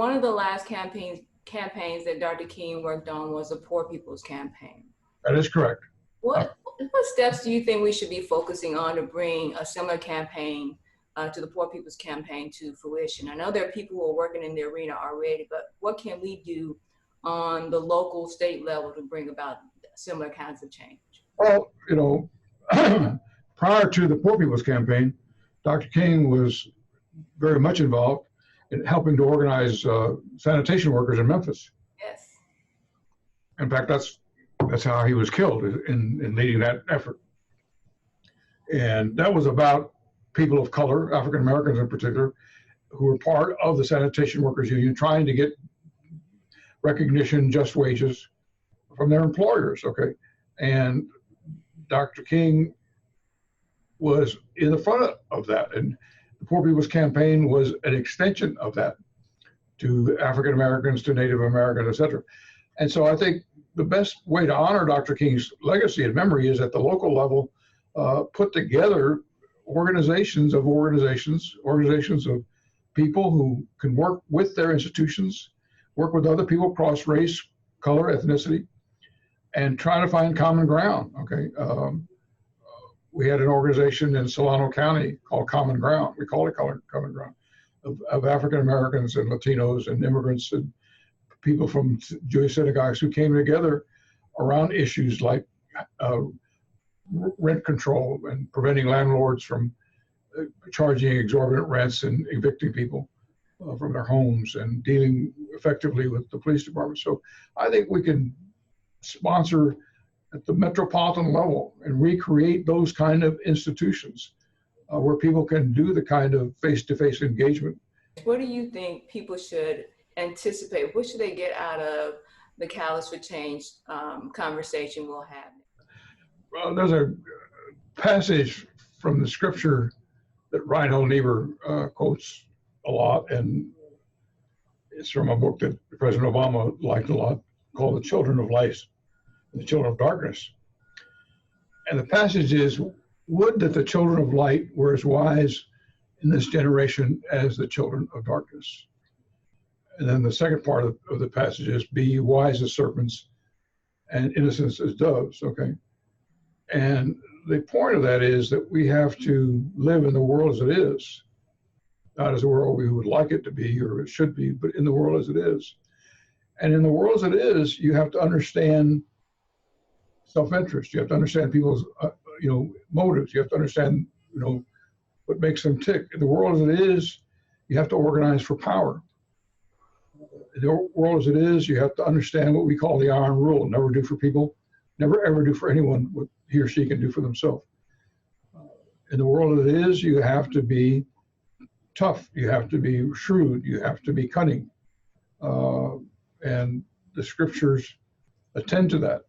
one of the last campaigns that Dr. King worked on was the Poor People's Campaign. That is correct. What steps do you think we should be focusing on to bring a similar campaign to the Poor People's Campaign to fruition? I know there are people who are working in the arena already, but what can we do on the local, state level to bring about similar kinds of change? Well, you know, prior to the Poor People's Campaign, Dr. King was very much involved in helping to organize sanitation workers in Memphis. Yes. In fact, that's how he was killed, in leading that effort. And that was about people of color, African Americans in particular, who were part of the Sanitation Workers Union, trying to get recognition, just wages from their employers, okay? And Dr. King was in the front of that. And the Poor People's Campaign was an extension of that to African Americans, to Native Americans, et cetera. And so I think the best way to honor Dr. King's legacy and memory is at the local level, put together organizations of people who can work with their institutions, work with other people across race, color, ethnicity, and try to find common ground, okay? We had an organization in Solano County called Common Ground. We call it Common Ground, of African Americans and Latinos and immigrants and people from Jewish synagogues who came together around issues like rent control and preventing landlords from charging exorbitant rents and evicting people from their homes and dealing effectively with the police department. So I think we can sponsor at the metropolitan level and recreate those kind of institutions where people can do the kind of face-to-face engagement. What do you think people should anticipate? What should they get out of the Catalyst for Change conversation we'll have? Well, there's a passage from the scripture that Reinhold Niebuhr quotes a lot, and it's from a book that President Obama liked a lot called The Children of Light and the Children of Darkness. And the passage is, would that the children of light were as wise in this generation as the children of darkness. And then the second part of the passage is, be wise as serpents and innocent as doves, okay? And the point of that is that we have to live in the world as it is, not as a world we would like it to be or it should be, but in the world as it is. And in the world as it is, you have to understand self-interest. You have to understand people's, motives. You have to understand, what makes them tick. In the world as it is, you have to organize for power. In the world as it is, you have to understand what we call the iron rule: never do for people, never ever do for anyone what he or she can do for themselves. In the world as it is, you have to be tough. You have to be shrewd. You have to be cunning. And the scriptures attend to that.